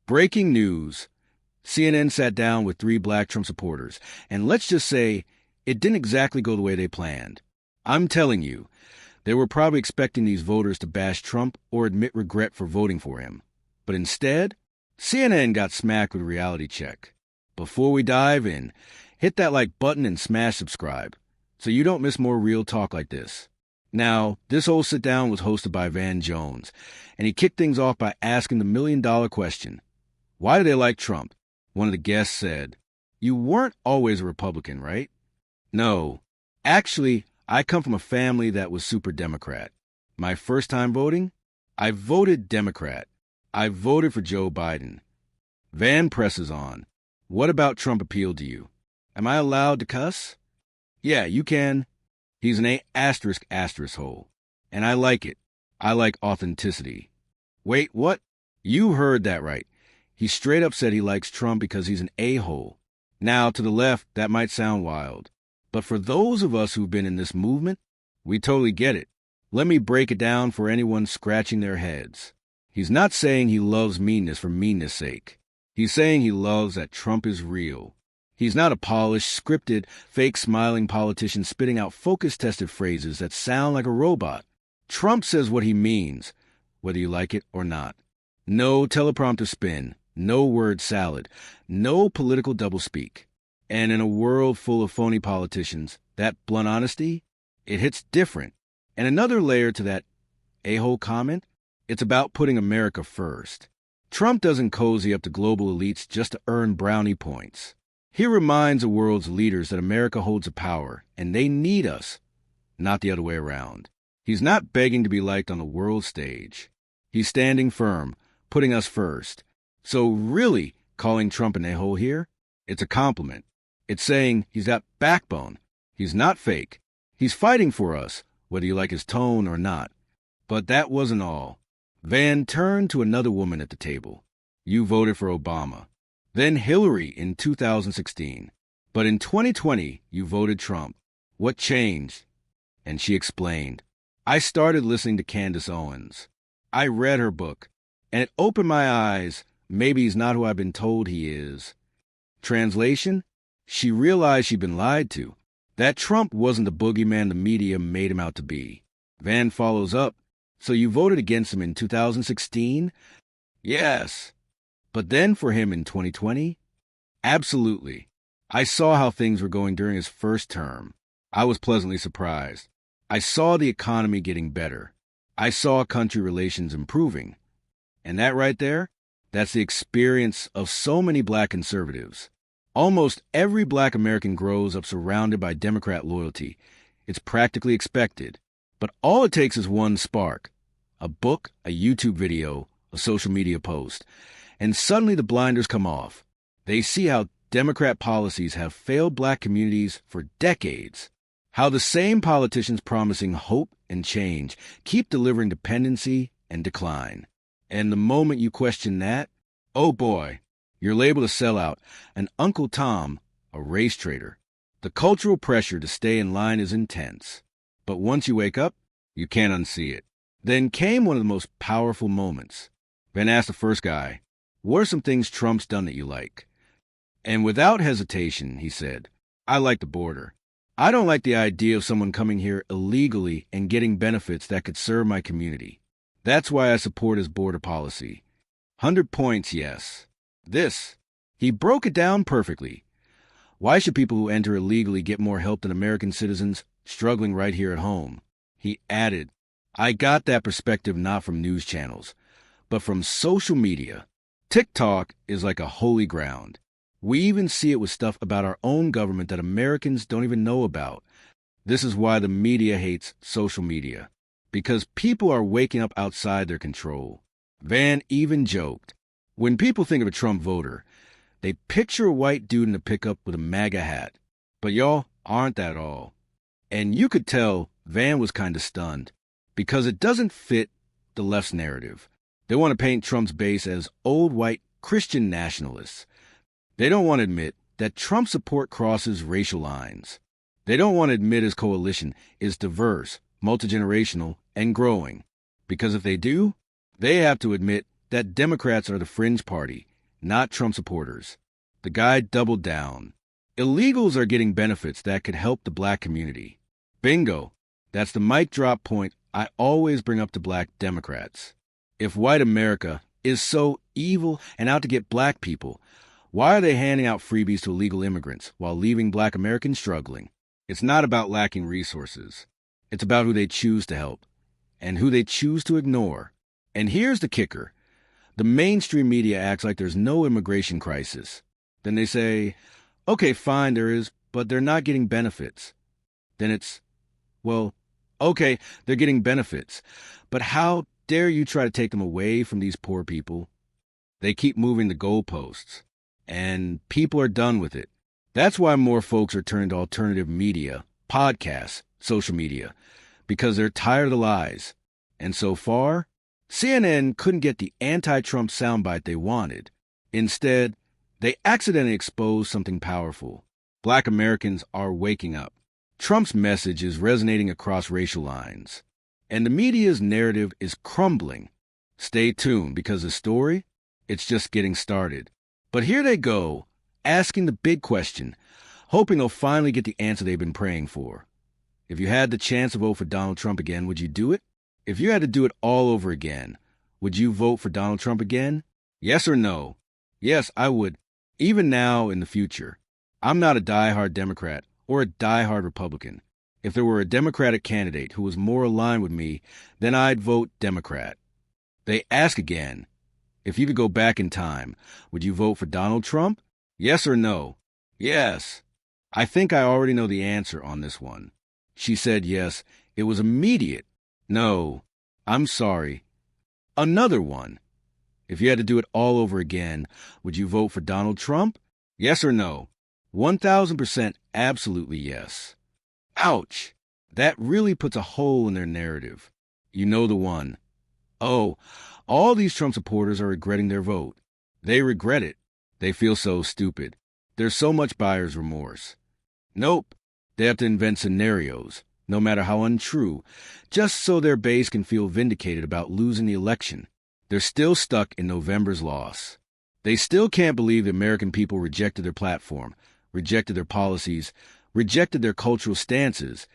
Breaking news. CNN sat down with 3 black Trump supporters, and let's just say it didn't exactly go the way they planned. I'm telling you, they were probably expecting these voters to bash Trump or admit regret for voting for him. But instead, CNN got smacked with a reality check. Before we dive in, hit that like button and smash subscribe so you don't miss more real talk like this. Now, this whole sit-down was hosted by Van Jones, and he kicked things off by asking the million-dollar question. Why do they like Trump? One of the guests said, "You weren't always a Republican, right?" "No. Actually, I come from a family that was super Democrat. My first time voting? I voted Democrat. I voted for Joe Biden." Van presses on. "What about Trump appealed to you? Am I allowed to cuss?" "Yeah, you can. He's an A*** hole. And I like it. I like authenticity." "Wait, what?" "You heard that right. He straight up said he likes Trump because he's an a-hole." Now, to the left, that might sound wild. But for those of us who've been in this movement, we totally get it. Let me break it down for anyone scratching their heads. He's not saying he loves meanness for meanness' sake. He's saying he loves that Trump is real. He's not a polished, scripted, fake-smiling politician spitting out focus-tested phrases that sound like a robot. Trump says what he means, whether you like it or not. No teleprompter spin, no word salad, no political doublespeak. And in a world full of phony politicians, that blunt honesty, it hits different. And another layer to that a-hole comment, it's about putting America first. Trump doesn't cozy up to global elites just to earn brownie points. He reminds the world's leaders that America holds a power, and they need us, not the other way around. He's not begging to be liked on the world stage. He's standing firm, putting us first. So really, calling Trump an a-hole here, it's a compliment. It's saying he's got backbone. He's not fake. He's fighting for us, whether you like his tone or not. But that wasn't all. Van turned to another woman at the table. "You voted for Obama. Then Hillary in 2016. But in 2020, you voted Trump. What changed?" And she explained. "I started listening to Candace Owens. I read her book, and it opened my eyes. Maybe he's not who I've been told he is." Translation? She realized she'd been lied to. That Trump wasn't the boogeyman the media made him out to be. Van follows up. "So you voted against him in 2016? "Yes." "But then for him in 2020? "Absolutely. I saw how things were going during his first term. I was pleasantly surprised. I saw the economy getting better. I saw country relations improving. And that right there, that's the experience of so many black conservatives. Almost every black American grows up surrounded by Democrat loyalty. It's practically expected. But all it takes is one spark. A book, a YouTube video, a social media post. And suddenly the blinders come off. They see how Democrat policies have failed black communities for decades. How the same politicians promising hope and change keep delivering dependency and decline. And the moment you question that, oh boy, you're labeled a sellout, an Uncle Tom, a race traitor. The cultural pressure to stay in line is intense. But once you wake up, you can't unsee it. Then came one of the most powerful moments. Van asked the first guy, "What are some things Trump's done that you like?" And without hesitation, he said, "I like the border. I don't like the idea of someone coming here illegally and getting benefits that could serve my community. That's why I support his border policy. 100 points, yes. This, he broke it down perfectly. Why should people who enter illegally get more help than American citizens struggling right here at home?" He added, "I got that perspective not from news channels, but from social media. TikTok is like a holy ground. We even see it with stuff about our own government that Americans don't even know about. This is why the media hates social media, because people are waking up outside their control." Van even joked, when people think of a Trump voter, they picture a white dude in a pickup with a MAGA hat. But y'all aren't that all. And you could tell Van was kind of stunned, because it doesn't fit the left's narrative. They want to paint Trump's base as old white Christian nationalists. They don't want to admit that Trump's support crosses racial lines. They don't want to admit his coalition is diverse, multigenerational, and growing. Because if they do, they have to admit that Democrats are the fringe party not Trump supporters. The guy doubled down. Illegals are getting benefits that could help the black community. Bingo. That's the mic drop point I always bring up to black Democrats. If white America is so evil and out to get black people, why are they handing out freebies to illegal immigrants while leaving black Americans struggling? It's not about lacking resources. It's about who they choose to help and who they choose to ignore. And here's the kicker. The mainstream media acts like there's no immigration crisis. Then they say, okay, fine, there is, but they're not getting benefits. Then it's, well, okay, they're getting benefits, but how dare you try to take them away from these poor people? They keep moving the goalposts, and people are done with it. That's why more folks are turning to alternative media, podcasts, social media, because they're tired of the lies. And so far, CNN couldn't get the anti-Trump soundbite they wanted. Instead, they accidentally exposed something powerful. Black Americans are waking up. Trump's message is resonating across racial lines, and the media's narrative is crumbling. Stay tuned, because the story, it's just getting started. But here they go, asking the big question, hoping they'll finally get the answer they've been praying for. If you had the chance to vote for Donald Trump again, would you do it? If you had to do it all over again, would you vote for Donald Trump again? Yes or no? Yes, I would. Even now in the future. I'm not a diehard Democrat or a diehard Republican. If there were a Democratic candidate who was more aligned with me, then I'd vote Democrat. They ask again, if you could go back in time, would you vote for Donald Trump? Yes or no? Yes. I think I already know the answer on this one. She said yes. It was immediate. No, I'm sorry. Another one. If you had to do it all over again, would you vote for Donald Trump? Yes or no? 1,000% absolutely yes. Ouch. That really puts a hole in their narrative. You know the one. Oh, all these Trump supporters are regretting their vote. They regret it. They feel so stupid. There's so much buyer's remorse. Nope. They have to invent scenarios, no matter how untrue, just so their base can feel vindicated about losing the election. They're still stuck in November's loss. They still can't believe the American people rejected their platform, rejected their policies, rejected their cultural stances,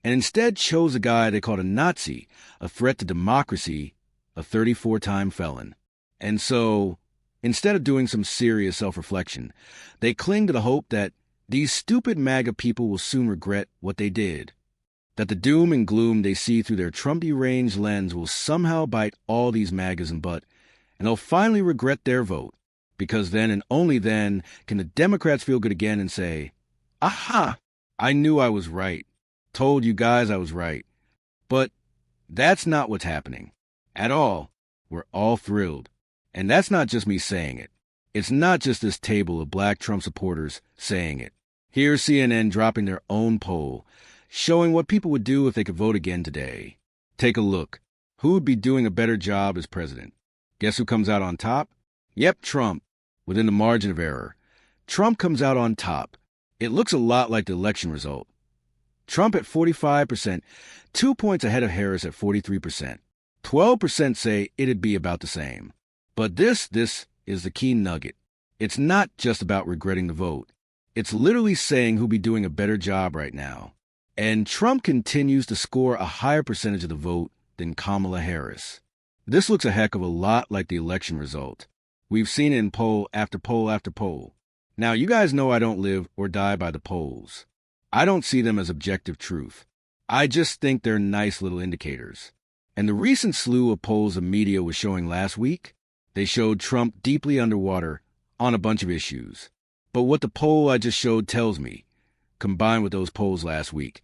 and instead chose a guy they called a Nazi, a threat to democracy, a 34-time felon. And so, instead of doing some serious self-reflection, they cling to the hope that these stupid MAGA people will soon regret what they did. That the doom and gloom they see through their Trump-deranged lens will somehow bite all these MAGAs in butt, and they'll finally regret their vote, because then and only then can the Democrats feel good again and say, aha, I knew I was right. Told you guys I was right. But that's not what's happening. At all. We're all thrilled. And that's not just me saying it. It's not just this table of black Trump supporters saying it. Here's CNN dropping their own poll, showing what people would do if they could vote again today. Take a look. Who would be doing a better job as president? Guess who comes out on top? Yep, Trump, within the margin of error. Trump comes out on top. It looks a lot like the election result. Trump at 45%, 2 points ahead of Harris at 43%. 12% say it'd be about the same. But this is the key nugget. It's not just about regretting the vote. It's literally saying who'd be doing a better job right now. And Trump continues to score a higher percentage of the vote than Kamala Harris. This looks a heck of a lot like the election result. We've seen it in poll after poll after poll. Now, you guys know I don't live or die by the polls. I don't see them as objective truth. I just think they're nice little indicators. And the recent slew of polls the media was showing last week, they showed Trump deeply underwater on a bunch of issues. But what the poll I just showed tells me, combined with those polls last week,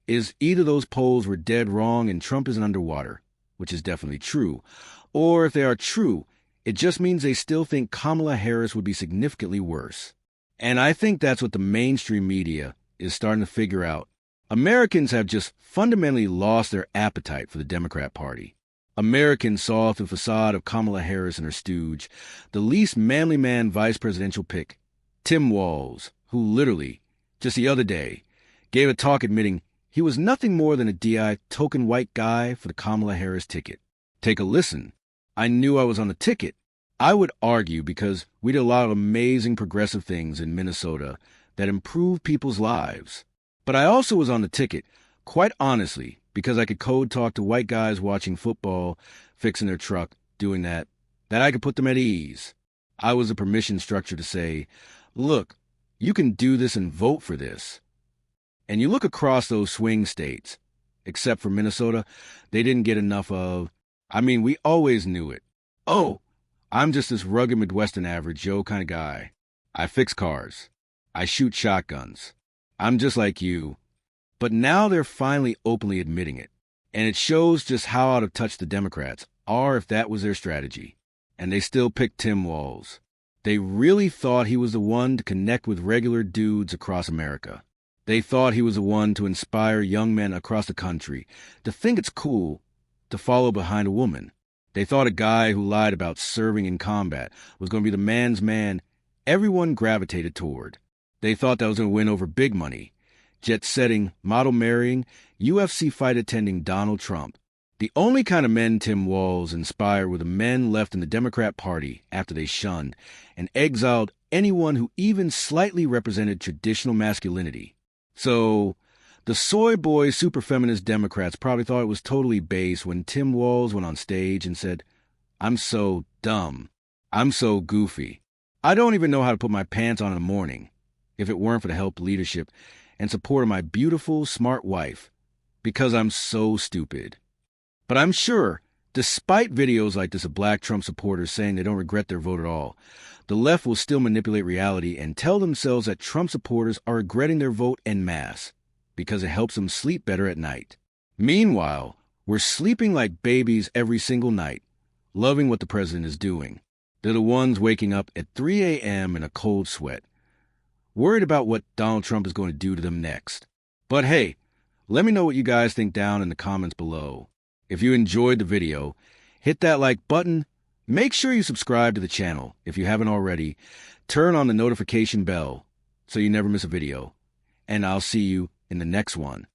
is either those polls were dead wrong and Trump isn't underwater, which is definitely true, or if they are true, it just means they still think Kamala Harris would be significantly worse. And I think that's what the mainstream media is starting to figure out. Americans have just fundamentally lost their appetite for the Democrat Party. Americans saw through the facade of Kamala Harris and her stooge the least manly man vice presidential pick, Tim Walz, who literally, just the other day, gave a talk admitting he was nothing more than a DI token white guy for the Kamala Harris ticket. Take a listen. I knew I was on the ticket. I would argue because we did a lot of amazing progressive things in Minnesota that improved people's lives. But I also was on the ticket, quite honestly, because I could code talk to white guys watching football, fixing their truck, doing that I could put them at ease. I was a permission structure to say, look, you can do this and vote for this. And you look across those swing states, except for Minnesota, they didn't get enough of, we always knew it. Oh, I'm just this rugged Midwestern average Joe kind of guy. I fix cars. I shoot shotguns. I'm just like you. But now they're finally openly admitting it. And it shows just how out of touch the Democrats are if that was their strategy. And they still picked Tim Walz. They really thought he was the one to connect with regular dudes across America. They thought he was the one to inspire young men across the country to think it's cool to follow behind a woman. They thought a guy who lied about serving in combat was going to be the man's man everyone gravitated toward. They thought that was going to win over big money, jet-setting, model-marrying, UFC fight-attending Donald Trump. The only kind of men Tim Walz inspired were the men left in the Democrat Party after they shunned and exiled anyone who even slightly represented traditional masculinity. So, the soy boy super feminist Democrats probably thought it was totally base when Tim Walz went on stage and said, "I'm so dumb. I'm so goofy. I don't even know how to put my pants on in the morning if it weren't for the help, leadership, and support of my beautiful, smart wife, because I'm so stupid." But I'm sure, despite videos like this of black Trump supporters saying they don't regret their vote at all, the left will still manipulate reality and tell themselves that Trump supporters are regretting their vote en masse because it helps them sleep better at night. Meanwhile, we're sleeping like babies every single night, loving what the president is doing. They're the ones waking up at 3 a.m. in a cold sweat, worried about what Donald Trump is going to do to them next. But hey, let me know what you guys think down in the comments below. If you enjoyed the video, hit that like button. Make sure you subscribe to the channel if you haven't already. Turn on the notification bell so you never miss a video. And I'll see you in the next one.